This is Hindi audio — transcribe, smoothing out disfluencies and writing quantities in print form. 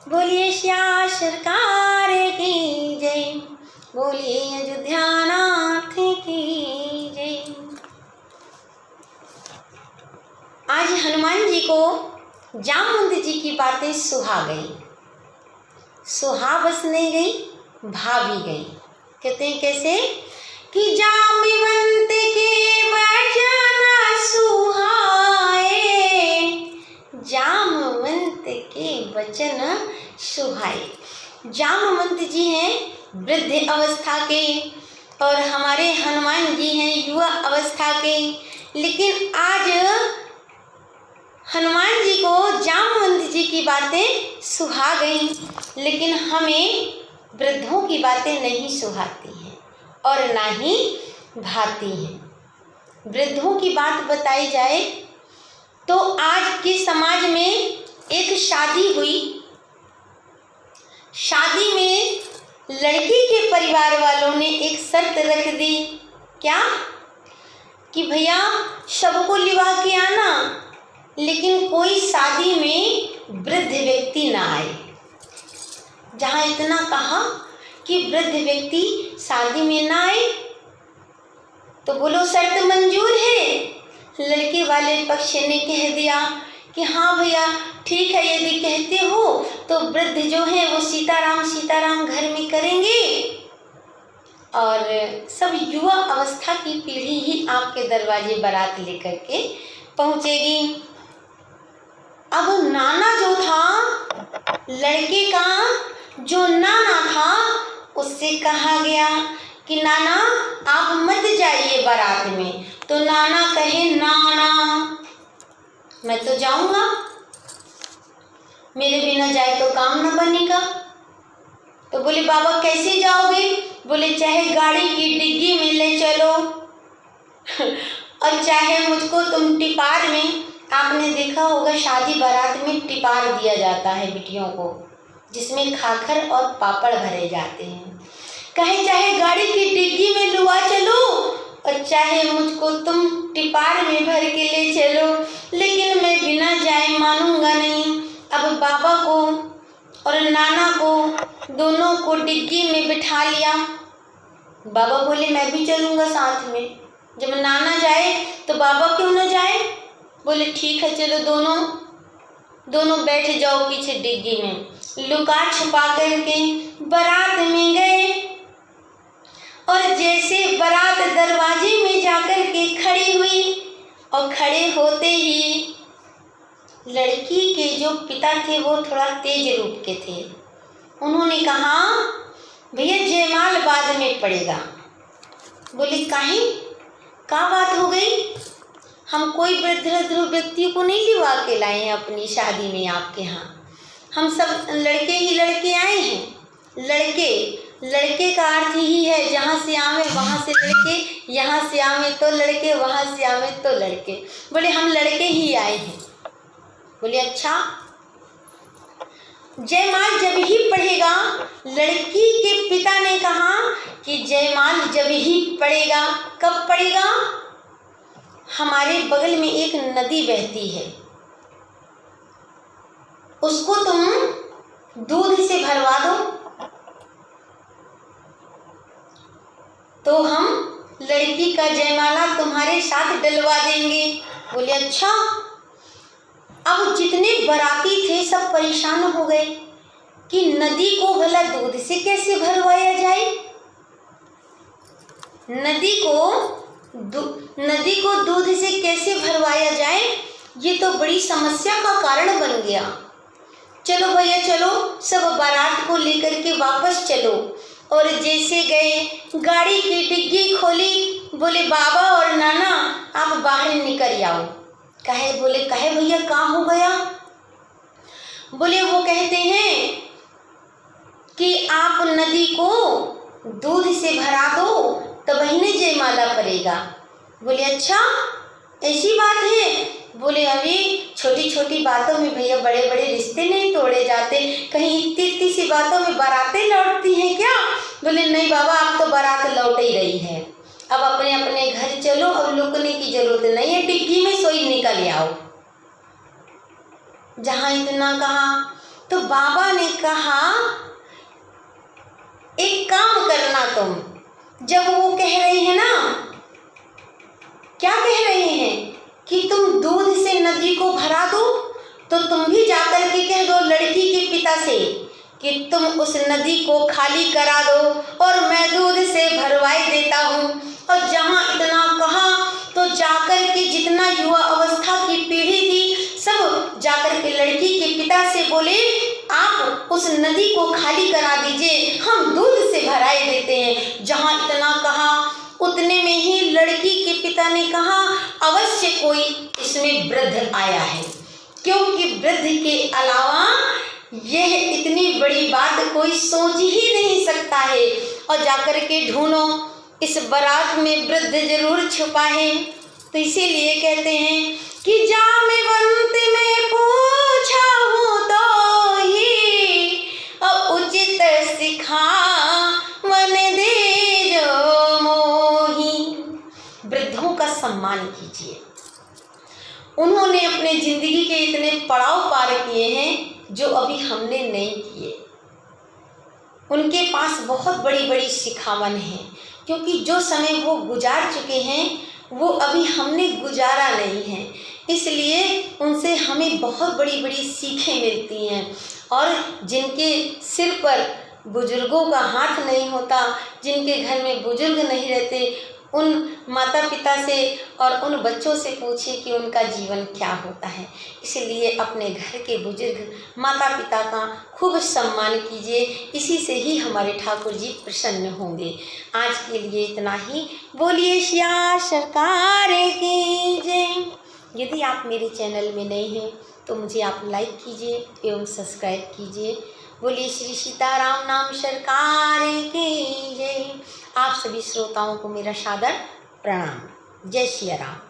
बोलिए श्याम सरकार की जय, बोलिए अयोध्या नाथ की जय। आज हनुमान जी को जामवंत जी की बातें सुहा गई। सुहा बस नहीं गई, भा भी गई। कहते हैं कैसे कि जामवंत के वचन सुहाए, जामवंत के वचन सुहाए। जामवंत जी हैं वृद्ध अवस्था के और हमारे हनुमान जी हैं युवा अवस्था के, लेकिन आज हनुमान जी को जामवंत जी की बातें सुहा गई, लेकिन हमें वृद्धों की बातें नहीं सुहाती हैं और ना ही भाती हैं। वृद्धों की बात बताई जाए तो आज के समाज में एक शादी हुई। शादी में लड़की के परिवार वालों ने एक शर्त रख दी। क्या? कि भैया सबको लिवा के आना, लेकिन कोई शादी में वृद्ध व्यक्ति ना आए। जहाँ इतना कहा कि वृद्ध व्यक्ति शादी में ना आए, तो बोलो शर्त मंजूर है। लड़के वाले पक्ष ने कह दिया कि हाँ भैया ठीक है, यदि कहते हो तो वृद्ध जो है वो सीताराम सीताराम घर में करेंगे और सब युवा अवस्था की पीढ़ी ही आपके दरवाजे बारात लेकर के पहुँचेगी। अब नाना जो था, लड़के का जो नाना था, उससे कहा गया कि नाना आप मत जाइए बारात में। तो नाना कहे नाना मैं तो जाऊंगा, मेरे बिना जाए तो काम न बनेगा। तो बोले बाबा कैसे जाओगे? बोले चाहे गाड़ी की डिग्गी में ले चलो और चाहे मुझको तुम टिपार में, आपने देखा होगा शादी बारात में टिपार दिया जाता है बिटियों को, जिसमें खाकर और पापड़ भरे जाते हैं। कहे चाहे गाड़ी की डिग्गी में लुआ चलो और चाहे मुझको तुम टिपार में भर के ले चलो, लेकिन मैं बिना जाए मानूंगा नहीं। अब बाबा को और नाना को दोनों को डिग्गी में बिठा लिया। बाबा बोले मैं भी चलूँगा साथ में। जब नाना जाए तो बाबा क्यों न जाए? बोले ठीक है चलो, दोनों बैठ जाओ पीछे डिग्गी में। लुका छुपा करके बारात में गए और जैसे बारात दरवाजे में जाकर के खड़ी हुई और खड़े होते ही लड़की के जो पिता थे वो थोड़ा तेज रूप के थे। उन्होंने कहा भैया जयमाल बाद में पड़ेगा। बोले काहे, क्या बात हो गई? हम कोई वृद्ध व्यक्ति को नहीं लिवा के लाए हैं अपनी शादी में आपके यहाँ। हम सब लड़के ही लड़के आए हैं। लड़के का अर्थ ही है जहाँ से आवे वहाँ से लड़के, यहाँ से आवे तो लड़के, वहाँ से आवे तो लड़के। बोले हम लड़के ही आए हैं। बोले अच्छा, जयमाल जब ही पड़ेगा। लड़की के पिता ने कहा कि जयमाल जब ही पड़ेगा। कब पड़ेगा? हमारे बगल में एक नदी बहती है, उसको तुम दूध से भरवा दो तो हम लड़की का जयमाला तुम्हारे साथ डलवा देंगे। बोले अच्छा। अब जितने बाराती थे सब परेशान हो गए कि नदी को भला दूध से कैसे भरवाया जाए। नदी को दूध से कैसे भरवाया जाए, ये तो बड़ी समस्या का कारण बन गया। चलो भैया चलो, सब बारात को लेकर के वापस चलो। और जैसे गए, गाड़ी की डिग्गी खोली। बोले बाबा और नाना आप बाहर निकल आओ। कहे भैया कहाँ हो गया? बोले वो कहते हैं कि आप नदी को दूध से भरा दो तो वही न जयमाला पड़ेगा। बोले अच्छा ऐसी बात है? बोले अभी छोटी छोटी बातों में भैया बड़े बड़े रिश्ते नहीं तोड़े जाते, कहीं इतनी सी बातों में बारातें लौटती हैं क्या? बोले नहीं बाबा अब तो बारात लौट ही रही है, अब अपने अपने घर चलो, अब लुकने की जरूरत नहीं है, डिग्गी में सोई निकल आओ। जहाँ इतना कहा तो बाबा ने ने कहा एक काम करना तुम। जब वो कह रही है ना, क्या कह रहे हैं कि तुम दूध से नदी को भरा दो, तो तुम भी जाकर के कह दो लड़की के पिता से कि तुम उस नदी को खाली करा दो और मैं दूध से भरवाई देता हूँ। और जहाँ इतना कहा तो जाकर के जितना युवा अवस्था की पीढ़ी थी सब जाकर के लड़की के पिता से बोले आप उस नदी को खाली करा दीजिए, हम दूध से भराई देते हैं। जहाँ इतना कहा उतने में ही लड़की के पिता ने कहा अवश्य कोई इसमें वृद्ध आया है, क्योंकि वृद्ध के अलावा यह इतनी बड़ी बात कोई सोच ही नहीं सकता है। और जाकर के ढूंढो इस बारात में वृद्ध जरूर छुपा है। तो इसीलिए कहते हैं कि जामवंत में पूछा हूँ तो ही उचित सिखा मन दे जो मोही। वृद्धों का सम्मान कीजिए। उन्होंने अपने जिंदगी के इतने पड़ाव पार किए हैं जो अभी हमने नहीं किए। उनके पास बहुत बड़ी बड़ी सिखावन है, क्योंकि जो समय वो गुजार चुके हैं वो अभी हमने गुजारा नहीं है। इसलिए उनसे हमें बहुत बड़ी बड़ी सीखें मिलती हैं। और जिनके सिर पर बुजुर्गों का हाथ नहीं होता, जिनके घर में बुजुर्ग नहीं रहते, उन माता पिता से और उन बच्चों से पूछिए कि उनका जीवन क्या होता है। इसलिए अपने घर के बुजुर्ग माता पिता का खूब सम्मान कीजिए, इसी से ही हमारे ठाकुर जी प्रसन्न होंगे। आज के लिए इतना ही। बोलिए श्या सरकार की जय। यदि आप मेरे चैनल में नए हैं तो मुझे आप लाइक कीजिए एवं सब्सक्राइब कीजिए। बोलिए श्री सीताराम नाम सरकार की जय। आप सभी श्रोताओं को मेरा सादर प्रणाम। जय श्री राम।